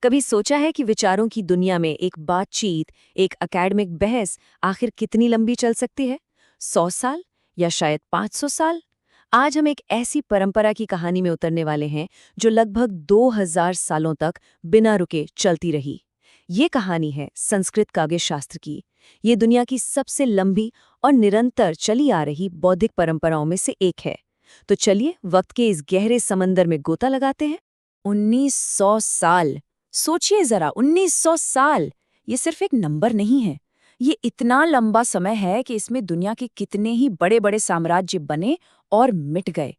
कभी सोचा है कि विचारों की दुनिया में एक बातचीत, एक एकेडमिक बहस आखिर कितनी लंबी चल सकती है? 100 साल या शायद 500 साल? आज हम एक ऐसी परंपरा की कहानी में उतरने वाले हैं जो लगभग 2000 सालों तक बिना रुके चलती रही। ये कहानी है संस्कृत काव्य शास्त्र की। ये दुनिया की सबसे लंबी और निरंतर चली आ रही बौद्धिक परंपराओं में से एक है। तो चलिए वक्त के इस गहरे समंदर में गोता लगाते हैं। 1900 साल। सोचिए जरा, 1900 साल। ये सिर्फ एक नंबर नहीं है। ये इतना लंबा समय है कि इसमें दुनिया के कितने ही बड़े बड़े साम्राज्य बने और मिट गए।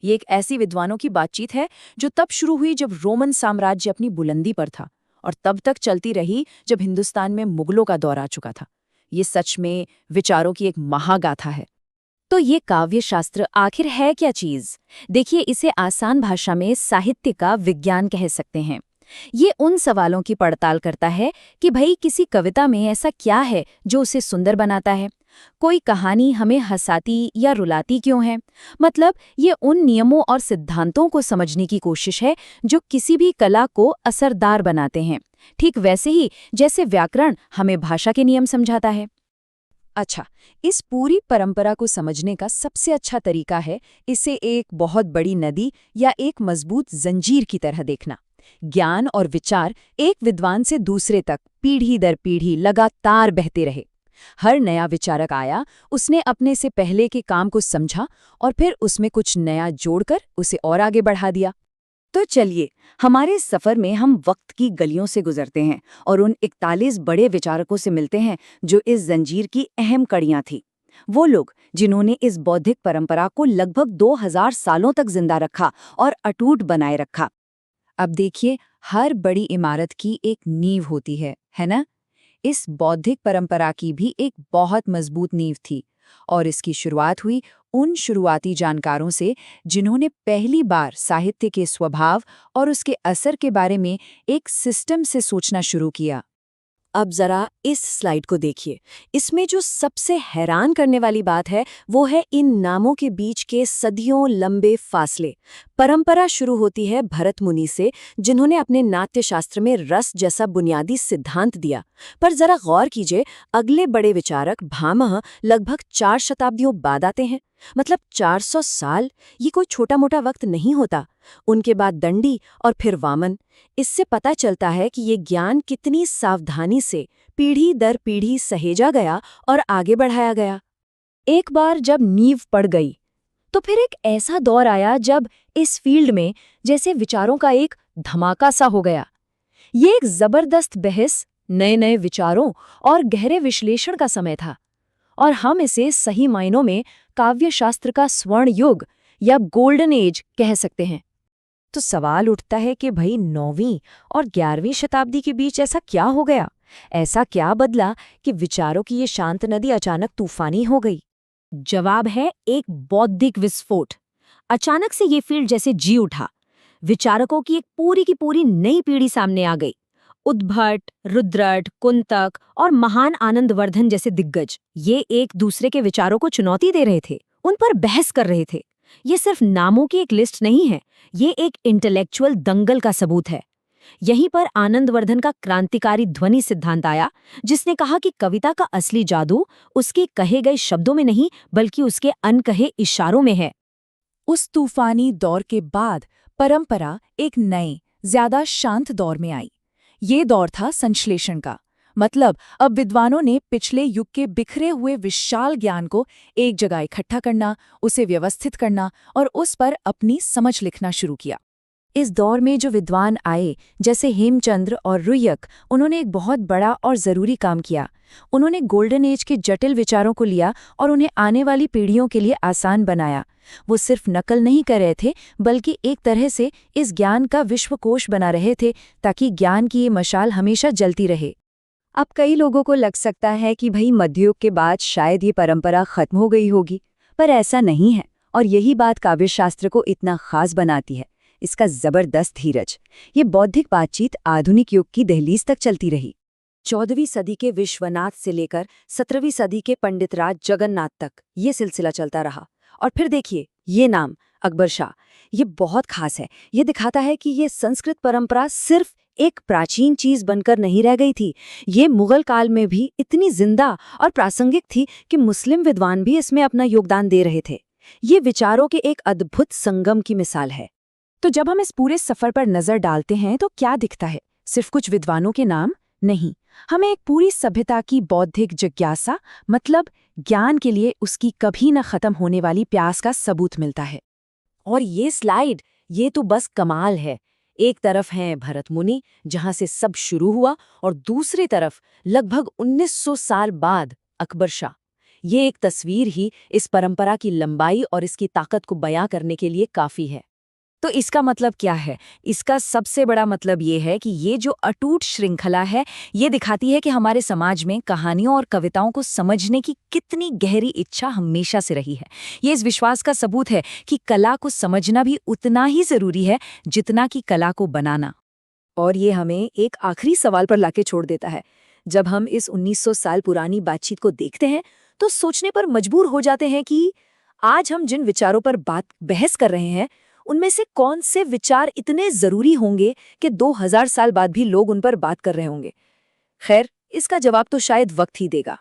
ये एक ऐसी विद्वानों की बातचीत है जो तब शुरू हुई जब रोमन साम्राज्य अपनी बुलंदी पर था, और तब तक चलती रही जब हिंदुस्तान में मुगलों का दौर आ चुका था। ये सच में विचारों की एक महागाथा है। तो ये काव्य शास्त्र आखिर है क्या चीज? देखिए, इसे आसान भाषा में साहित्य का विज्ञान कह सकते हैं। ये उन सवालों की पड़ताल करता है कि भाई किसी कविता में ऐसा क्या है जो उसे सुंदर बनाता है। कोई कहानी हमें हंसाती या रुलाती क्यों है? मतलब ये उन नियमों और सिद्धांतों को समझने की कोशिश है जो किसी भी कला को असरदार बनाते हैं। ठीक वैसे ही जैसे व्याकरण हमें भाषा के नियम समझाता है। अच्छा, इस पूरी परंपरा को समझने का सबसे अच्छा तरीका है इसे एक बहुत बड़ी नदी या एक मजबूत जंजीर की तरह देखना। ज्ञान और विचार एक विद्वान से दूसरे तक पीढ़ी दर पीढ़ी लगातार बहते रहे। हर नया विचारक आया, उसने अपने से पहले के काम को समझा और फिर उसमें कुछ नया जोड़कर उसे और आगे बढ़ा दिया। तो चलिए, हमारे सफर में हम वक्त की गलियों से गुजरते हैं और उन 41 बड़े विचारकों से मिलते हैं जो इस जंजीर की अहम कड़ियां थी। वो लोग जिन्होंने इस बौद्धिक परंपरा को लगभग 2000 सालों तक जिंदा रखा और अटूट बनाए रखा। अब देखिए, हर बड़ी इमारत की एक नींव होती है ना? इस बौद्धिक परंपरा की भी एक बहुत मजबूत नींव थी, और इसकी शुरुआत हुई उन शुरुआती जानकारों से जिन्होंने पहली बार साहित्य के स्वभाव और उसके असर के बारे में एक सिस्टम से सोचना शुरू किया। अब जरा इस स्लाइड को देखिए। इसमें जो सबसे हैरान करने वाली बात है वो है इन नामों के बीच के सदियों लंबे फासले। परंपरा शुरू होती है भरत मुनि से, जिन्होंने अपने नाट्य शास्त्र में रस जैसा बुनियादी सिद्धांत दिया। पर जरा गौर कीजिए, अगले बड़े विचारक भामह लगभग 4 शताब्दियों बाद आते हैं। मतलब 400 साल, ये कोई छोटा मोटा वक्त नहीं होता। उनके बाद दंडी और फिर वामन। इससे पता चलता है कि ये ज्ञान कितनी सावधानी से पीढ़ी दर पीढ़ी सहेजा गया और आगे बढ़ाया गया। एक बार जब नींव पड़ गई, तो फिर एक ऐसा दौर आया जब इस फील्ड में जैसे विचारों का एक धमाका सा हो गया। ये एक जबरदस्त बहस, नए नए विचारों और गहरे विश्लेषण का समय था, और हम इसे सही मायनों में काव्य शास्त्र का स्वर्ण युग या गोल्डन एज कह सकते हैं। तो सवाल उठता है कि भाई 9वीं और 11वीं शताब्दी के बीच ऐसा क्या हो गया? ऐसा क्या बदला कि विचारों की ये शांत नदी अचानक तूफानी हो गई? जवाब है एक बौद्धिक विस्फोट। अचानक से ये फील्ड जैसे जी उठा। विचारकों की एक पूरी की पूरी नई पीढ़ी सामने आ गई। उद्भट, रुद्रट, कुंतक और महान आनंदवर्धन जैसे दिग्गज ये एक दूसरे के विचारों को चुनौती दे रहे थे, उन पर बहस कर रहे थे। ये सिर्फ नामों की एक लिस्ट नहीं है, ये एक इंटेलेक्चुअल दंगल का सबूत है। यहीं पर आनंदवर्धन का क्रांतिकारी ध्वनि सिद्धांत आया, जिसने कहा कि कविता का असली जादू उसके कहे गए शब्दों में नहीं बल्कि उसके अनकहे इशारों में है। उस तूफानी दौर के बाद परंपरा एक नए, ज्यादा शांत दौर में आई। ये दौर था संश्लेषण का। मतलब अब विद्वानों ने पिछले युग के बिखरे हुए विशाल ज्ञान को एक जगह इकट्ठा करना, उसे व्यवस्थित करना और उस पर अपनी समझ लिखना शुरू किया। इस दौर में जो विद्वान आए, जैसे हेमचंद्र और रुय्यक, उन्होंने एक बहुत बड़ा और जरूरी काम किया। उन्होंने गोल्डन एज के जटिल विचारों को लिया और उन्हें आने वाली पीढ़ियों के लिए आसान बनाया। वो सिर्फ नकल नहीं कर रहे थे, बल्कि एक तरह से इस ज्ञान का विश्वकोश बना रहे थे, ताकि ज्ञान की ये मशाल हमेशा जलती रहे। अब कई लोगों को लग सकता है कि भाई मध्ययुग के बाद शायद ये परंपरा खत्म हो गई होगी, पर ऐसा नहीं है, और यही बात काव्यशास्त्र को इतना खास बनाती है। इसका जबरदस्त धीरज। ये बौद्धिक बातचीत आधुनिक युग की दहलीज तक चलती रही। 14वीं सदी के विश्वनाथ से लेकर 17वीं सदी के पंडितराज जगन्नाथ तक ये सिलसिला चलता रहा। और फिर देखिए, ये नाम अकबर शाह, ये बहुत खास है। ये दिखाता है कि ये संस्कृत परंपरा सिर्फ एक प्राचीन चीज बनकर नहीं रह गई थी। ये मुगल काल में भी इतनी जिंदा और प्रासंगिक थी कि मुस्लिम विद्वान भी इसमें अपना योगदान दे रहे थे। ये विचारों के एक अद्भुत संगम की मिसाल है। तो जब हम इस पूरे सफर पर नजर डालते हैं तो क्या दिखता है? सिर्फ कुछ विद्वानों के नाम नहीं, हमें एक पूरी सभ्यता की बौद्धिक जिज्ञासा, मतलब ज्ञान के लिए उसकी कभी न खत्म होने वाली प्यास का सबूत मिलता है। और ये स्लाइड, ये तो बस कमाल है। एक तरफ हैं भरत मुनि, जहां से सब शुरू हुआ, और दूसरी तरफ लगभग 1900 साल बाद अकबर शाह। ये एक तस्वीर ही इस परंपरा की लंबाई और इसकी ताकत को बयां करने के लिए काफी है। तो इसका मतलब क्या है? इसका सबसे बड़ा मतलब ये है कि ये जो अटूट श्रृंखला है, ये दिखाती है कि हमारे समाज में कहानियों और कविताओं को समझने की कितनी गहरी इच्छा हमेशा से रही है। ये इस विश्वास का सबूत है कि कला को समझना भी उतना ही जरूरी है जितना कि कला को बनाना। और ये हमें एक आखिरी सवाल पर लाके छोड़ देता है। जब हम इस 1900 साल पुरानी बातचीत को देखते हैं, तो सोचने पर मजबूर हो जाते हैं कि आज हम जिन विचारों पर बहस कर रहे हैं, उनमें से कौन से विचार इतने जरूरी होंगे कि 2000 साल बाद भी लोग उन पर बात कर रहे होंगे। खैर, इसका जवाब तो शायद वक्त ही देगा।